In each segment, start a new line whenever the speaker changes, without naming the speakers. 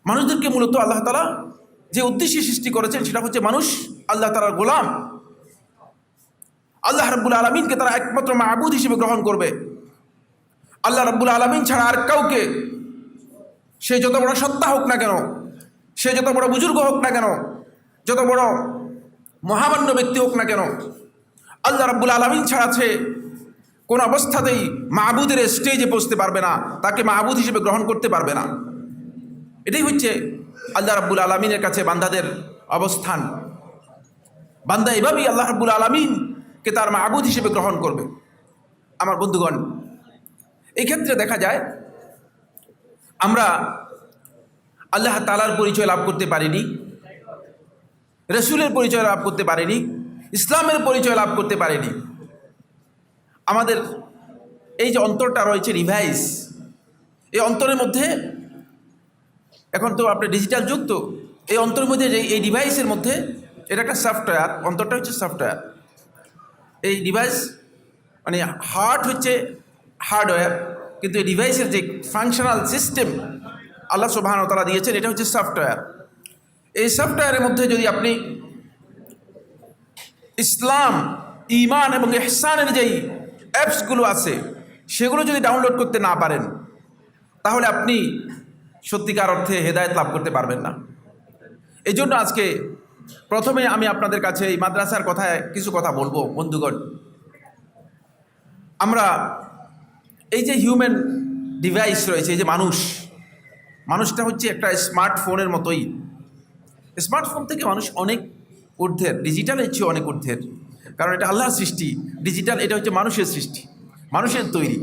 মানুষদেরকে মূলত আল্লাহ তাআলা যে উদ্দেশ্যে সৃষ্টি করেছেন সেটা হচ্ছে মানুষ আল্লাহ তাআলার গোলাম, আল্লাহ রাব্বুল আলামিনকে তারা একমাত্র মাবুদ হিসেবে গ্রহণ করবে। আল্লাহ রাব্বুল আলামিন ছাড়া আর কাউকে, সে যত বড় সত্তা হোক না কেন, সে যত বড় বুজুর্গ হোক না কেন, যত বড় মহামান্য ব্যক্তি হোক না কেন, আল্লাহ রাব্বুল আলামিন ছাড়া সে কোন অবস্থাতেই মাবুদের স্টেজে পৌঁছতে পারবে না, তাকে মাবুদ হিসেবে গ্রহণ করতে পারবে না। এটাই হচ্ছে আল্লাহ রাব্বুল আলামিনের কাছে বান্দাদের অবস্থান। বান্দা এভাবেই আল্লাহ রাব্বুল আলামিনকে তার মাবুদ হিসেবে গ্রহণ করবে। আমার বন্ধুগণ, এই ক্ষেত্রে দেখা যায় আমরা আল্লাহ তাআলার পরিচয় লাভ করতে পারিনি, রাসূলের পরিচয় লাভ করতে পারিনি, ইসলামের পরিচয় লাভ করতে পারিনি। আমাদের এই যে অন্তরটা রয়েছে ডিভাইস, এই অন্তরের মধ্যে এখন তো আপনার ডিজিটাল যুগ, তো এই অন্তরের মধ্যে যে এই ডিভাইসের মধ্যে এটা একটা সফটওয়্যার, অন্তরটা হচ্ছে সফটওয়্যার। এই ডিভাইস মানে হার্ট হচ্ছে হার্ডওয়্যার, কিন্তু এই ডিভাইসের যে ফাংশনাল সিস্টেম আল্লাহ সুবহানাহু ওয়া তাআলা দিয়েছেন এটা হচ্ছে সফটওয়্যার। এই সফটওয়্যারের মধ্যে যদি আপনি ইসলাম, ঈমান এবং ইহসানের যেই অ্যাপসগুলো আছে সেগুলো যদি ডাউনলোড করতে না পারেন, তাহলে আপনি সত্যিকার অর্থে হেদায়েত লাভ করতে পারবেন না। এই জন্য আজকে প্রথমে আমি আপনাদের কাছে এই মাদ্রাসার কথায় কিছু কথা বলবো। বন্ধুগণ, আমরা এই যে হিউম্যান ডিভাইস রয়েছে, এই যে মানুষটা হচ্ছে একটা স্মার্টফোনের মতোই। স্মার্টফোন থেকে মানুষ অনেক ঊর্ধ্বের, ডিজিটালের চেয়ে অনেক ঊর্ধ্বের, কারণ এটা আল্লাহর সৃষ্টি। ডিজিটাল এটা হচ্ছে মানুষের সৃষ্টি, মানুষের তৈরি।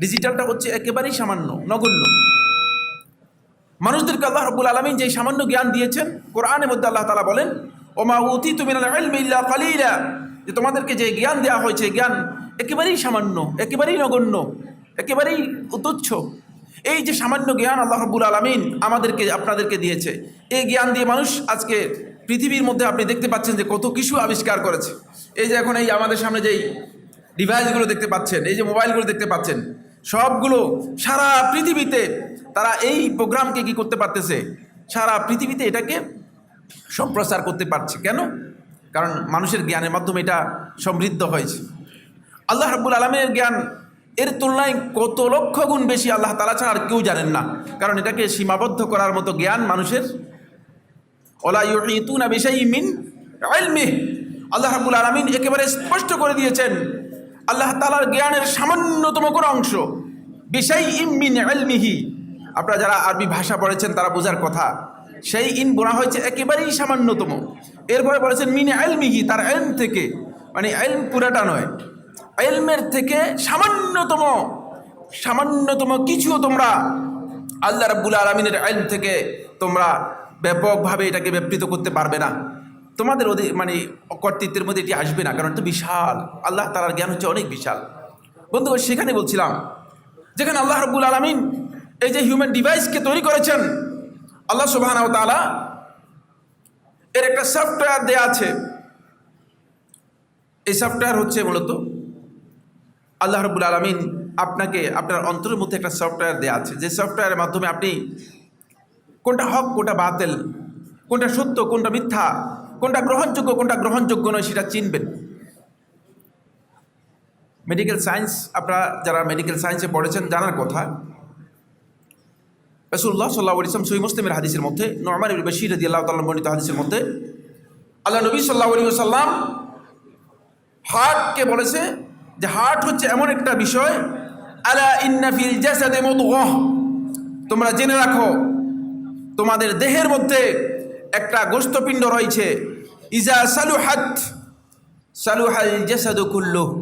ডিজিটালটা হচ্ছে একেবারেই সামান্য, নগণ্য। মানুষদেরকে আল্লাহ রাব্বুল আলামিন যে সামান্য জ্ঞান দিয়েছেন, কোরআনের মধ্যে আল্লাহ তাআলা বলেন ওমা উতিতু মিনাল ইলমি ইল্লা কালিলা, যে তোমাদেরকে যে জ্ঞান দেওয়া হয়েছে জ্ঞান একেবারেই সামান্য, একেবারেই নগণ্য, একেবারেই তুচ্ছ। এই যে সামান্য জ্ঞান আল্লাহ রাব্বুল আলামিন আমাদেরকে আপনাদেরকে দিয়েছে, এই জ্ঞান দিয়ে মানুষ আজকে পৃথিবীর মধ্যে আপনি দেখতে পাচ্ছেন যে কত কিছু আবিষ্কার করেছে। এই যে এখন এই আমাদের সামনে যেই ডিভাইসগুলো দেখতে পাচ্ছেন, এই যে মোবাইলগুলো দেখতে পাচ্ছেন, সবগুলো সারা পৃথিবীতে তারা এই প্রোগ্রামকে কি করতে পারতেছে, সারা পৃথিবীতে এটাকে সম্প্রচার করতে পারছে। কেন? কারণ মানুষের জ্ঞানের মাধ্যমে এটা সমৃদ্ধ হয়েছে। আল্লাহ রাব্বুল আলামিনের জ্ঞান এর তুলনায় কত লক্ষ গুণ বেশি আল্লাহ তাআলা ছাড়া আর কেউ জানেন না, কারণ এটাকে সীমাবদ্ধ করার মতো জ্ঞান মানুষের ওয়ালা ইউহিতুনা বিশাইইন মিন ইলমিহি। আল্লাহ রাব্বুল আলামিন একেবারে স্পষ্ট করে দিয়েছেন আল্লাহ তাআলার জ্ঞানের সামান্যতম কোনো অংশ, বিশাইইন মিন ইলমিহি। আপনারা যারা আরবি ভাষা পড়েছেন তারা বোঝার কথা, সেই ইন বোনা হয়েছে একেবারেই সামান্যতম। এরপরে বলেছেন মিন ইলমিহি, তার ইলম থেকে, মানে ইলম পুরাটা নয়, ইলমের থেকে সামান্যতম কিছুও তোমরা আল্লাহ রাব্বুল আলামিনের ইলম থেকে তোমরা ব্যাপকভাবে এটাকে ব্যাপৃত করতে পারবে না। তোমাদের মানে কর্তৃত্বের মধ্যে এটি আসবে না, কারণ এটা বিশাল। আল্লাহ তাআলার জ্ঞান হচ্ছে অনেক বিশাল। বন্ধুগণ, সেখানে বলছিলাম যেখানে আল্লাহ রাব্বুল আলামিন এই যে হিউম্যান ডিভাইসকে তৈরি করেছেন, আল্লাহ সুবহানাহু ওয়া তাআলা এর একটা সফটওয়্যার দেয়া আছে। এই সফটওয়্যার হচ্ছে মূলত আল্লাহ রাব্বুল আলামিন আপনাকে আপনার অন্তরের মধ্যে একটা সফটওয়্যার দেয়া আছে, যে সফটওয়্যারের মাধ্যমে আপনি কোনটা হক, কোনটা বাতিল, কোনটা সত্য, কোনটা মিথ্যা, কোনটা গ্রহণযোগ্য, কোনটা গ্রহণযোগ্য নয় সেটা চিনবেন। মেডিকেল সায়েন্স, আপনারা যারা মেডিকেল সায়েন্সে পড়েছেন জানার কথা, রাসূলুল্লাহ সাল্লাল্লাহু আলাইহি ওয়াসাল্লাম সহিহ মুসলিমের হাদিসের মধ্যে, নু'মান ইবনে বাশীর রাদিয়াল্লাহু তাআলা বর্ণিত হাদিসের মধ্যে আল্লাহ নবী সাল্লাল্লাহু আলাইহি ওয়াসাল্লাম হার্টকে বলেছে যে হার্ট হচ্ছে এমন একটা বিষয়, আলা ইন্না ফিল জাসাদি মুদগাহ, তোমরা জেনে রাখো তোমাদের দেহের মধ্যে একটা গোশতপিণ্ড রয়েছে, ইজা সালুহাত সালুহাল জাসাদু কুল্লুহু,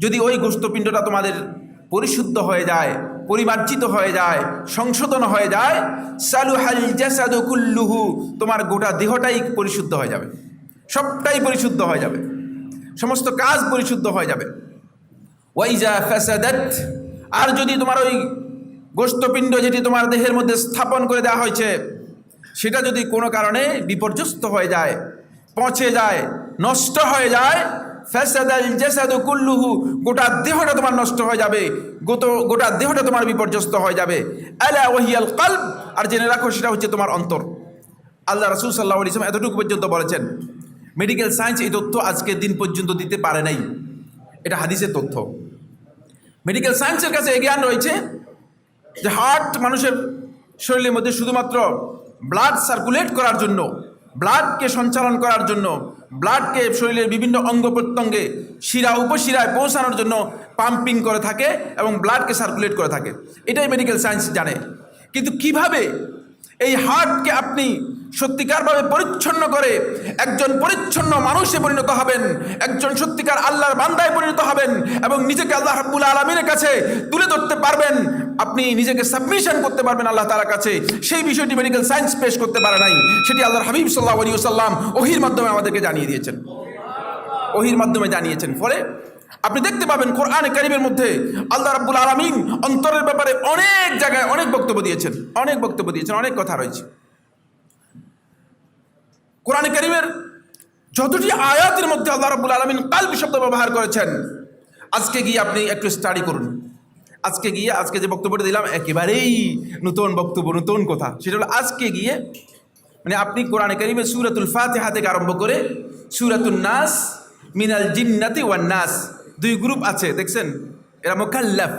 যদি ওই গোশতপিণ্ডটা তোমাদের পরিশুদ্ধ হয়ে যায়, পরিমার্জিত হয়ে যায়, সংশোধন হয়ে যায়, সালুহাল জাসাদু কুল্লুহু, তোমার গোটা দেহটাই পরিশুদ্ধ হয়ে যাবে, সবটাই পরিশুদ্ধ হয়ে যাবে, সমস্ত কাজ পরিশুদ্ধ হয়ে যাবে। ওয়াইজা ফাসাদাত, আর যদি তোমার ওই গোশতপিণ্ড যেটি তোমার দেহের মধ্যে স্থাপন করে দেওয়া হয়েছে সেটা যদি কোনো কারণে বিপর্যস্ত হয়ে যায়, পচে যায়, নষ্ট হয়ে যায়, ফাসাদাল জাসাদু কুল্লুহু, গোটা দেহটা তোমার নষ্ট হয়ে যাবে, গোটা দেহটা তোমার বিপর্যস্ত হয়ে যাবে। আলা ওয়াহিয়াল কলব, আর জেনে রাখো সেটা হচ্ছে তোমার অন্তর। আল্লাহ রাসূল সাল্লাল্লাহু আলাইহি ওয়াসাল্লাম এতটুকু পর্যন্ত বলেছেন। মেডিকেল সায়েন্স এই তথ্য আজকের দিন পর্যন্ত দিতে পারে নাই, এটা হাদিসের তথ্য। মেডিকেল সায়েন্সের কাছে এই জ্ঞান রয়েছে যে হার্ট মানুষের শরীরের মধ্যে শুধুমাত্র ব্লাড সার্কুলেট করার জন্য, ব্লাডকে সঞ্চালন করার জন্য, ব্লাডকে শরীরের বিভিন্ন অঙ্গ প্রত্যঙ্গে শিরা উপশিরায় পৌঁছানোর জন্য পাম্পিং করে থাকে এবং ব্লাডকে সার্কুলেট করে থাকে, এটাই মেডিকেল সায়েন্স জানে। কিন্তু কিভাবে এই হার্টকে আপনি সত্যিকারভাবে পরিচ্ছন্ন করে একজন পরিচ্ছন্ন মানুষে পরিণত হবেন, একজন সত্যিকার আল্লাহর বান্দায় পরিণত হবেন এবং নিজেকে আল্লাহ রাব্বুল আলামিনের কাছে তুলে ধরতে পারবেন, আপনি নিজেকে সাবমিশন করতে পারবেন আল্লাহ তাআলার কাছে, সেই বিষয়টি মেডিকেল সায়েন্স পেশ করতে পারে নাই। সেটি আল্লাহর হাবিব সাল্লাল্লাহু আলাইহি ওয়াসাল্লাম ওহীর মাধ্যমে আমাদেরকে জানিয়ে দিয়েছেন, ওহীর মাধ্যমে জানিয়েছেন। ফলে আপনি দেখতে পাবেন কোরআনে কারীমের মধ্যে আল্লাহ রাব্বুল আলামিন অন্তরের ব্যাপারে অনেক জায়গায় অনেক বক্তব্য দিয়েছেন, অনেক কথা রয়েছে। কোরআনে কারীমের যতটি আয়াতের মধ্যে আল্লাহ রাব্বুল আলামিন কলব শব্দ ব্যবহার করেছেন, আজকে গিয়ে আপনি একটু স্টাডি করুন। আজকে যে বক্তব্যটা দিলাম একেবারেই নতুন বক্তব্য, নতুন কথা। সেটা হলো আজকে গিয়ে মানে আপনি কোরআনে কারীমের সূরাতুল ফাতিহা থেকে আরম্ভ করে সূরাতুন নাস, মিনাল জিন্নাতি ওয়ান নাস, দুই গ্রুপ আছে দেখছেন, এরা মুকাল্লাফ,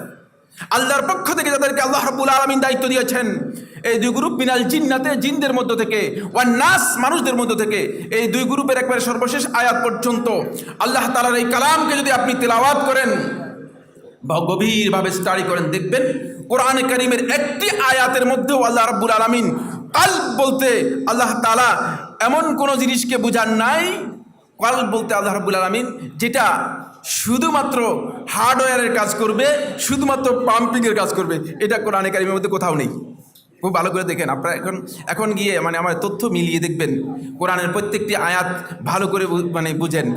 আল্লাহর পক্ষ থেকে যাদেরকে আল্লাহ রাব্বুল আলামিন দায়িত্ব দিয়েছেন। এই দুই গ্রুপ মিনাল জিন্নাতে, জিনদের মধ্য থেকে, ওয়ান নাস, মানুষদের মধ্য থেকে, এই দুই গ্রুপের একবারে সর্বশেষ আয়াত পর্যন্ত আল্লাহ তাআলার এই কালামকে যদি আপনি তেলাওয়াত করেন বা গভীরভাবে স্টাডি করেন, দেখবেন কোরআনে কারীমের একটি আয়াতের মধ্যেও আল্লাহ রাব্বুল আলামিন কলব বলতে আল্লাহ তাআলা এমন কোনো জিনিসকে বুঝান নাই, কলব বলতে আল্লাহ রাব্বুল আলামিন যেটা শুধুমাত্র হার্ডওয়্যারের কাজ করবে, শুধুমাত্র পাম্পিংয়ের কাজ করবে, এটা কোরআনে কারীমের মধ্যে কোথাও নেই। খুব ভালো করে দেখেন আপনারা, এখন গিয়ে মানে আমার তথ্য মিলিয়ে দেখবেন, কোরআনের প্রত্যেকটি আয়াত ভালো করে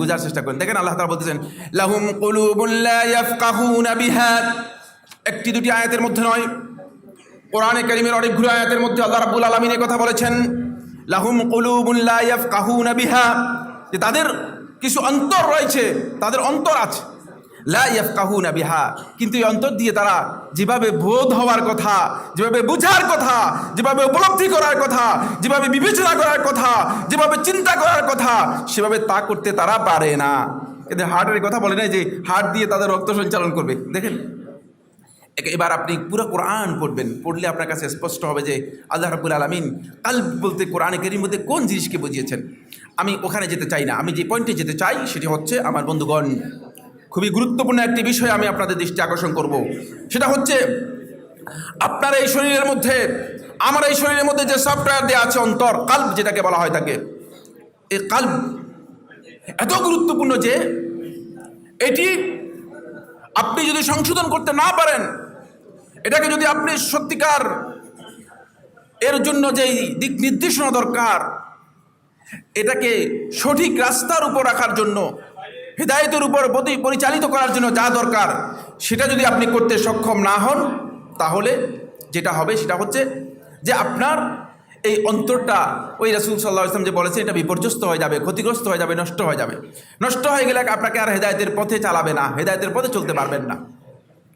বুঝার চেষ্টা করেন। দেখেন আল্লাহ তাআলা বলতেছেন লাহুম কুলুবুন লা ইয়াফকাহুনা বিহা, একটি দুটি আয়াতের মধ্যে নয়, কোরআনে কারীমের অনেকগুলো আয়াতের মধ্যে আল্লাহ রাব্বুল আলামিন এই কথা বলেছেন, লাহুম কুলুবুন লা ইয়াফকাহুনা বিহা, যে তাদের কিছু অন্তর রয়েছে, তাদের অন্তর আছে, লা ইয়াফকাহুনা বিহা, কিন্তু এই অন্তর দিয়ে তারা যেভাবে বোধ হওয়ার কথা, যেভাবে বুঝার কথা, যেভাবে উপলব্ধি করার কথা, যেভাবে বিবেচনা করার কথা, যেভাবে চিন্তা করার কথা, সেভাবে তা করতে তারা পারে না। এদের হার্টের কথা বলে নাই যে হার্ট দিয়ে তাদের রক্ত সঞ্চালন করবে। দেখেন এবার আপনি পুরো কোরআন পড়বেন, পড়লে আপনার কাছে স্পষ্ট হবে যে আল্লাহ রাব্বুল আলামিন কলব বলতে কোরআনে কারীমের মধ্যে কোন জিনিসকে বুঝিয়েছেন। আমি ওখানে যেতে চাই না, আমি যে পয়েন্টে যেতে চাই সেটি হচ্ছে, আমার বন্ধুগণ, খুবই গুরুত্বপূর্ণ একটি বিষয় আমি আপনাদের দৃষ্টি আকর্ষণ করব। সেটা হচ্ছে আপনার এই শরীরের মধ্যে, আমার এই শরীরের মধ্যে যে সফটওয়্যার দেওয়া আছে অন্তর, কলব যেটাকে বলা হয় থাকে, এই কলব এত গুরুত্বপূর্ণ যে এটি আপনি যদি সংশোধন করতে না পারেন, এটাকে যদি আপনি সত্যিকার এর জন্য যেই দিক নির্দেশনা দরকার, এটাকে সঠিক রাস্তার উপর রাখার জন্য, হিদায়াতের উপর পরিচালিত করার জন্য যা দরকার, সেটা যদি আপনি করতে সক্ষম না হন, তাহলে যেটা হবে সেটা হচ্ছে যে আপনার এই অন্তরটা, ওই রাসূল সাল্লাল্লাহু আলাইহি ওয়াসাল্লাম যে বলেছে, এটা বিপর্যস্ত হয়ে যাবে, ক্ষতিগ্রস্ত হয়ে যাবে, নষ্ট হয়ে যাবে। নষ্ট হয়ে গেলে আপনাকে আর হেদায়েতের পথে চালাবে না, হেদায়েতের পথে চলতে পারবেন না।